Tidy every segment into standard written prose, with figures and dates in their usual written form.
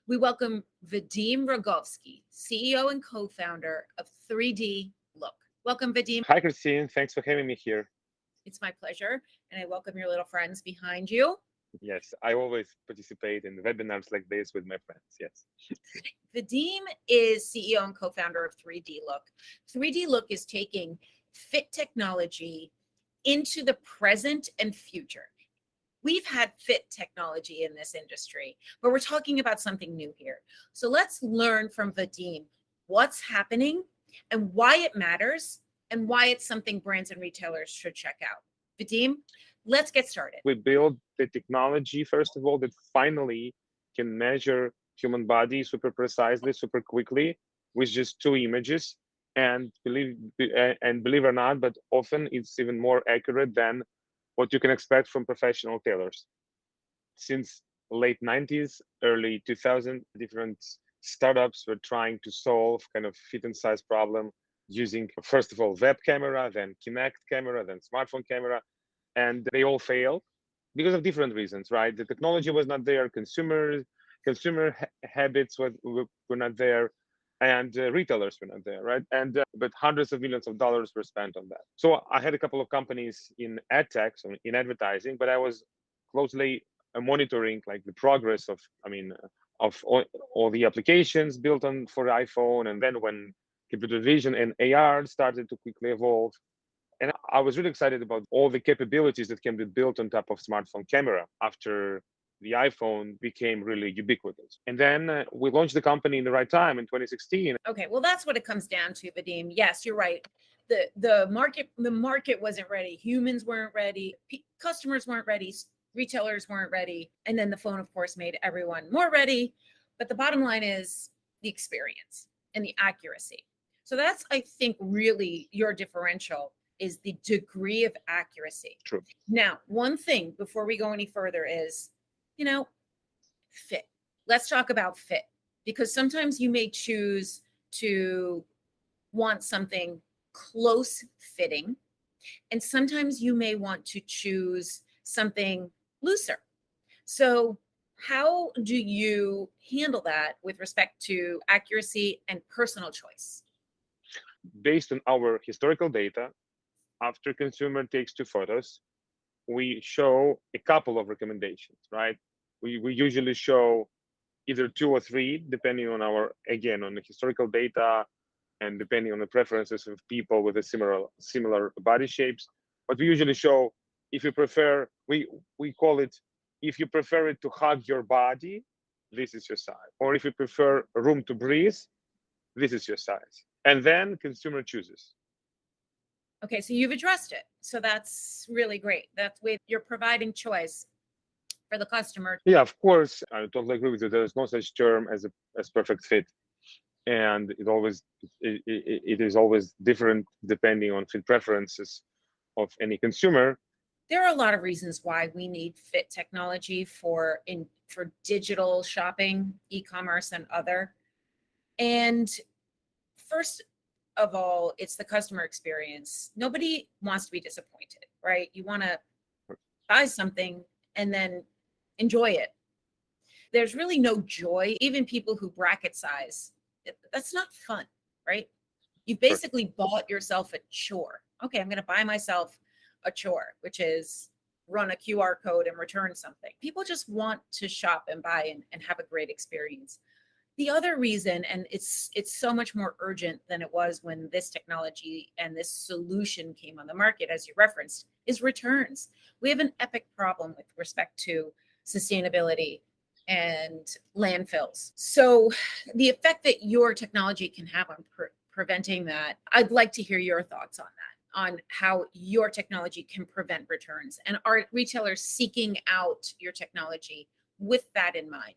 We welcome Vadim Rogovskiy, CEO and co-founder of 3D Look. Welcome, Vadim. Hi, Christine. Thanks for having me here. It's my pleasure. And I welcome your little friends behind you. Yes, I always participate in webinars like this with my friends. Yes. Vadim is CEO and co-founder of 3D Look. 3D Look is taking fit technology into the present and future. We've had fit technology in this industry, but we're talking about something new here. So let's learn from Vadim what's happening and why it matters and why it's something brands and retailers should check out. Vadim, let's get started. We build the technology, first of all, that finally can measure human body super precisely, super quickly with just 2 images. And believe it or not, but often it's even more accurate than what you can expect from professional tailors. Since late 90s, early 2000, different startups were trying to solve kind of fit and size problem using, first of all, web camera, then Kinect camera, then smartphone camera, and they all failed because of different reasons, right? The technology was not there, consumer habits were not there, and retailers were not there, right? And but hundreds of millions of dollars were spent on that. So I had a couple of companies in ad tech, so in advertising, but I was closely monitoring like the progress of, of all the applications built on for iPhone, and then when computer vision and AR started to quickly evolve. And I was really excited about all the capabilities that can be built on top of smartphone camera after the iPhone became really ubiquitous. And then we launched the company in the right time in 2016. Okay, well, that's what it comes down to, Vadim. Yes, you're right. The market wasn't ready. Humans weren't ready. Customers weren't ready. Retailers weren't ready. And then the phone, of course, made everyone more ready. But the bottom line is the experience and the accuracy. So that's, I think, really your differential is the degree of accuracy. True. Now, one thing before we go any further is, fit. Let's talk about fit, because sometimes you may choose to want something close fitting, and sometimes you may want to choose something looser. So how do you handle that with respect to accuracy and personal choice? Based on our historical data, after consumer takes 2 photos, we show a couple of recommendations, right? We usually show either 2 or 3, depending on on the historical data and depending on the preferences of people with a similar body shapes. But we usually show, if you prefer, we call it, if you prefer it to hug your body, this is your size. Or if you prefer room to breathe, this is your size. And then consumer chooses. Okay, so you've addressed it. So that's really great. That's way you're providing choice for the customer. Yeah, of course, I totally agree with you. There is no such term as perfect fit, and it is always different depending on fit preferences of any consumer. There are a lot of reasons why we need fit technology for digital shopping, e-commerce, and other. And first of all, it's the customer experience. Nobody wants to be disappointed, right? You want to buy something and then enjoy it. There's really no joy. Even people who bracket size, that's not fun, right? You basically bought yourself a chore. Okay, I'm going to buy myself a chore, which is run a QR code and return something. People just want to shop and buy and have a great experience. The other reason, and it's so much more urgent than it was when this technology and this solution came on the market, as you referenced, is returns. We have an epic problem with respect to sustainability and landfills. So the effect that your technology can have on preventing that, I'd like to hear your thoughts on that, on how your technology can prevent returns. And are retailers seeking out your technology with that in mind?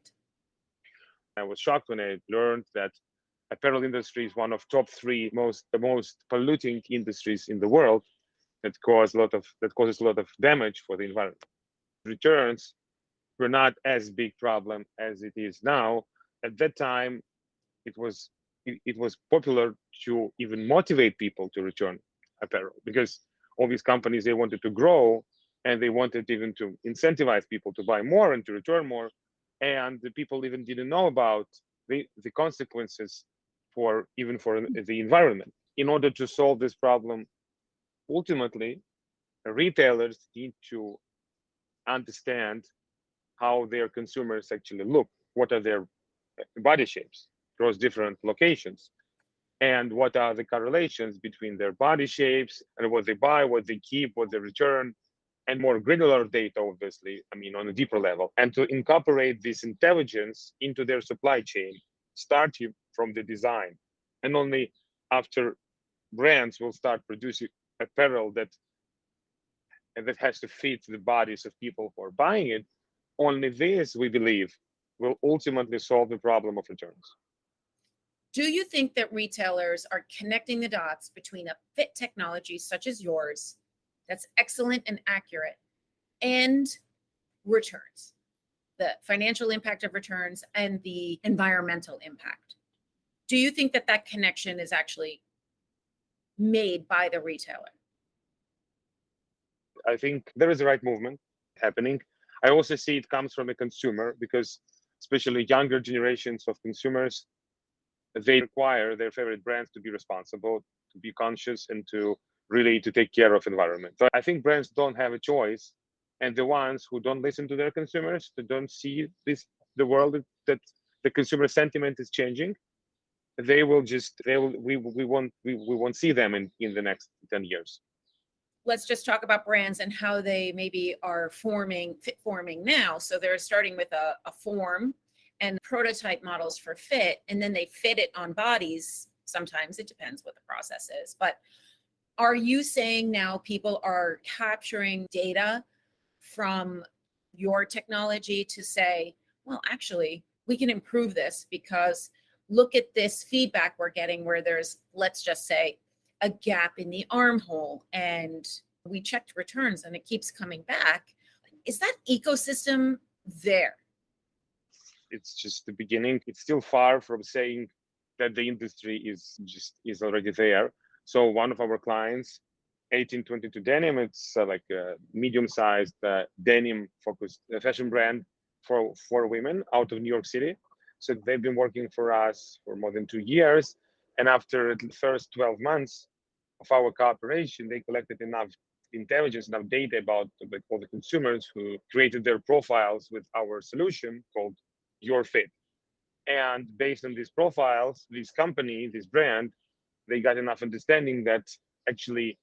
I was shocked when I learned that apparel industry is one of top 3 most polluting industries in the world that causes a lot of damage for the environment. Returns were not as big problem as it is now. At that time, it was popular to even motivate people to return apparel, because all these companies, they wanted to grow and they wanted even to incentivize people to buy more and to return more. and the people even didn't know about the consequences for even for the environment. In order to solve this problem, ultimately, retailers need to understand how their consumers actually look, what are their body shapes across different locations, and what are the correlations between their body shapes and what they buy, what they keep, what they return, and more granular data, obviously, I mean, on a deeper level, and to incorporate this intelligence into their supply chain, starting from the design. And only after brands will start producing apparel that has to fit the bodies of people who are buying it, only this, we believe, will ultimately solve the problem of returns. Do you think that retailers are connecting the dots between a fit technology such as yours that's excellent and accurate and returns, the financial impact of returns and the environmental impact? Do you think that that connection is actually made by the retailer? I think there is the right movement happening. I also see it comes from a consumer because especially younger generations of consumers, they require their favorite brands to be responsible, to be conscious, and to really to take care of environment. So I think brands don't have a choice, and the ones who don't listen to their consumers, who don't see the world that the consumer sentiment is changing, we won't see them in the next 10 years. Let's just talk about brands and how they maybe are fit forming now. So they're starting with a form and prototype models for fit, and then they fit it on bodies. Sometimes it depends what the process is. But are you saying now people are capturing data from your technology to say, well, actually, we can improve this because look at this feedback we're getting where there's, let's just say, a gap in the armhole and we checked returns and it keeps coming back. Is that ecosystem there? It's just the beginning. It's still far from saying that the industry is already there. So one of our clients, 1822 Denim, it's like a medium-sized denim-focused fashion brand for women out of New York City. So they've been working for us for more than 2 years, and after the first 12 months of our cooperation, they collected enough intelligence, enough data about all the consumers who created their profiles with our solution called Your Fit. And based on these profiles, this company, this brand, they got enough understanding that actually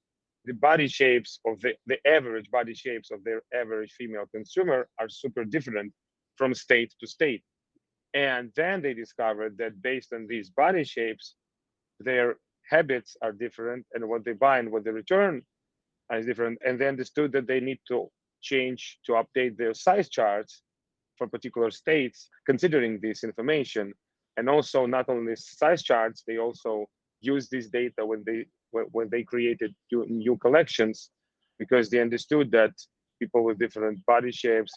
the body shapes of the average body shapes of their average female consumer are super different from state to state. And then they discovered that based on these body shapes, their habits are different and what they buy and what they return is different. And they understood that they need to change to update their size charts for particular states, considering this information. And also not only size charts, they also use this data when they created new collections, because they understood that people with different body shapes,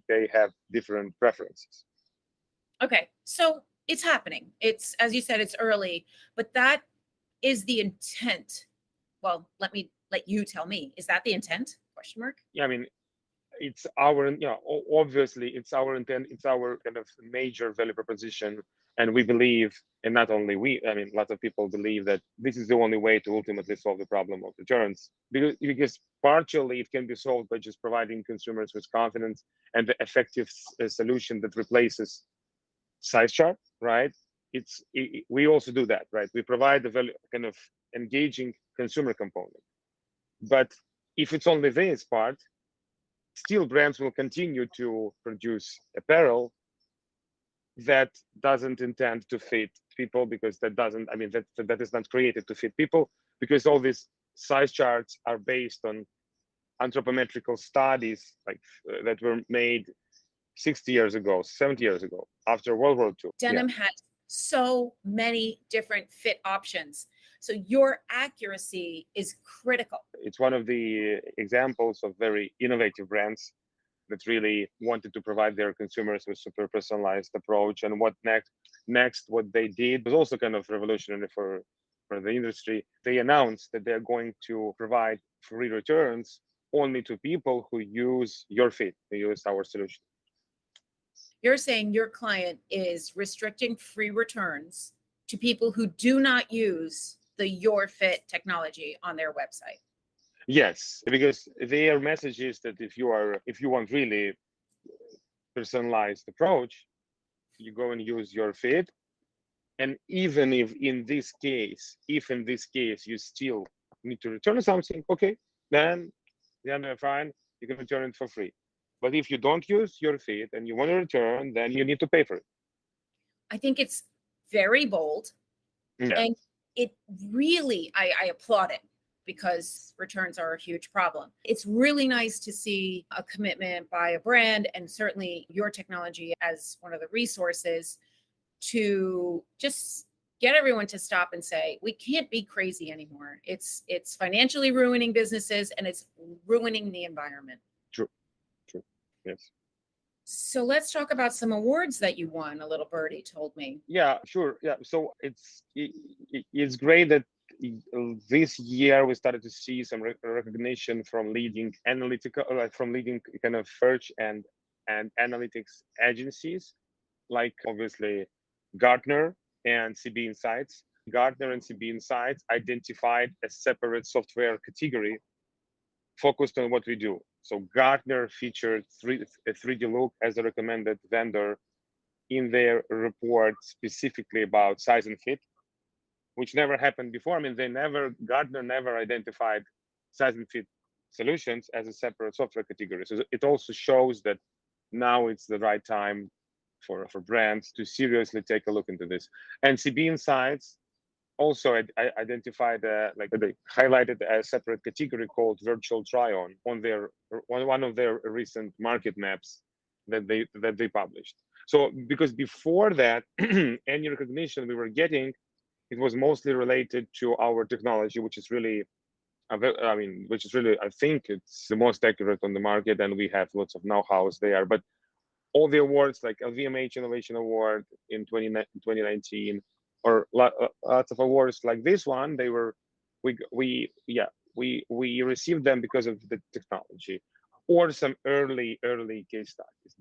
they have different preferences. Okay, so it's happening. It's, as you said, it's early, but that is the intent. Well, let you tell me. Is that the intent? Question mark. Yeah, I mean, it's our, obviously it's our intent, it's our kind of major value proposition, and we believe, and not only we, I mean, lots of people believe that this is the only way to ultimately solve the problem of returns, because partially it can be solved by just providing consumers with confidence and the effective solution that replaces size chart, right? We also do that, right? We provide the value, kind of engaging consumer component. But if it's only this part, still brands will continue to produce apparel that doesn't intend to fit people, because that is not created to fit people, because all these size charts are based on anthropometrical studies that were made 60 years ago, 70 years ago, after World War II. Denim has so many different fit options. So your accuracy is critical. It's one of the examples of very innovative brands that really wanted to provide their consumers with super personalized approach. And what what they did was also kind of revolutionary for the industry. They announced that they're going to provide free returns only to people who use Your Fit, who use our solution. You're saying your client is restricting free returns to people who do not use the Your Fit technology on their website. Yes, because their message is that if you want really personalized approach, you go and use Your Fit. And even if in this case you still need to return something, okay, then they're fine. You can return it for free. But if you don't use Your Fit and you want to return, then you need to pay for it. I think it's very bold. Yeah. And it really, I applaud it, because returns are a huge problem. It's really nice to see a commitment by a brand, and certainly your technology as one of the resources, to just get everyone to stop and say, we can't be crazy anymore. It's financially ruining businesses, and it's ruining the environment. True. Yes. So let's talk about some awards that you won, a little birdie told me. Yeah, sure. Yeah. So it's great that this year we started to see some recognition from leading analytical, from leading kind of search and analytics agencies, like obviously Gartner and CB Insights. Gartner and CB Insights identified a separate software category focused on what we do. So Gartner featured a 3D Look as a recommended vendor in their report specifically about size and fit, which never happened before. I mean, Gartner never identified size and fit solutions as a separate software category. So it also shows that now it's the right time for brands to seriously take a look into this. And CB Insights also identified, like they highlighted a separate category called virtual try-on on one of their recent market maps that they published. So because before that, any recognition we were getting, it was mostly related to our technology, which is really, I think it's the most accurate on the market, and we have lots of know-hows there. But all the awards, like LVMH Innovation Award in 2019, or lots of awards like this one, we received them because of the technology or some early case studies.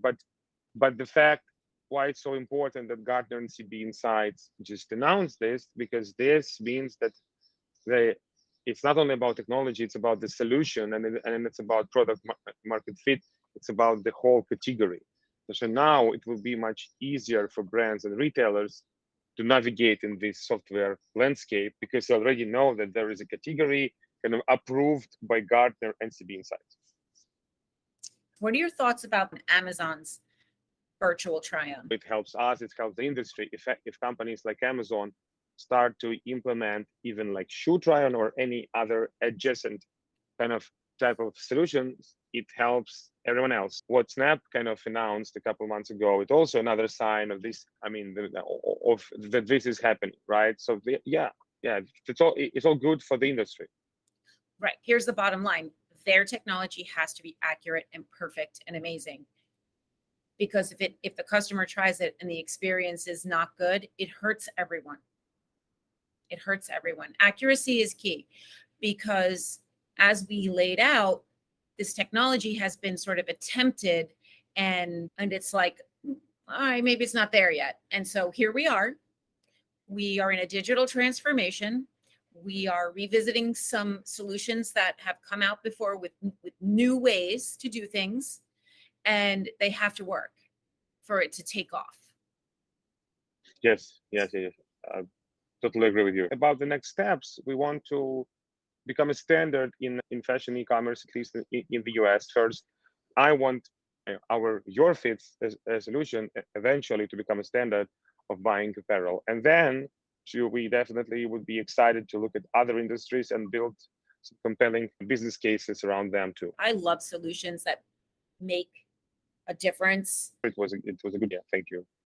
But the fact why it's so important that Gartner and CB Insights just announced this, because this means that it's not only about technology, it's about the solution, and it's about product market fit. It's about the whole category. So now it will be much easier for brands and retailers to navigate in this software landscape, because they already know that there is a category kind of approved by Gartner and CB Insights. What are your thoughts about Amazon's virtual try-on? It helps us, it helps the industry. If companies like Amazon start to implement even like shoe try-on or any other adjacent kind of type of solutions, it helps everyone else. What Snap kind of announced a couple months ago, it's also another sign of this. I mean, that this is happening, right? So it's all good for the industry. Right. Here's the bottom line. Their technology has to be accurate and perfect and amazing. Because if the customer tries it and the experience is not good, it hurts everyone. It hurts everyone. Accuracy is key, because as we laid out, this technology has been sort of attempted, and it's like, all right, maybe it's not there yet. And so here we are. We are in a digital transformation. We are revisiting some solutions that have come out before with new ways to do things, and they have to work for it to take off. Yes. Totally agree with you. About the next steps, we want to become a standard in fashion e-commerce, at least in the US. First, I want our Your Fit solution eventually to become a standard of buying apparel. And then we definitely would be excited to look at other industries and build some compelling business cases around them too. I love solutions that make a difference. It was a good, yeah, thank you.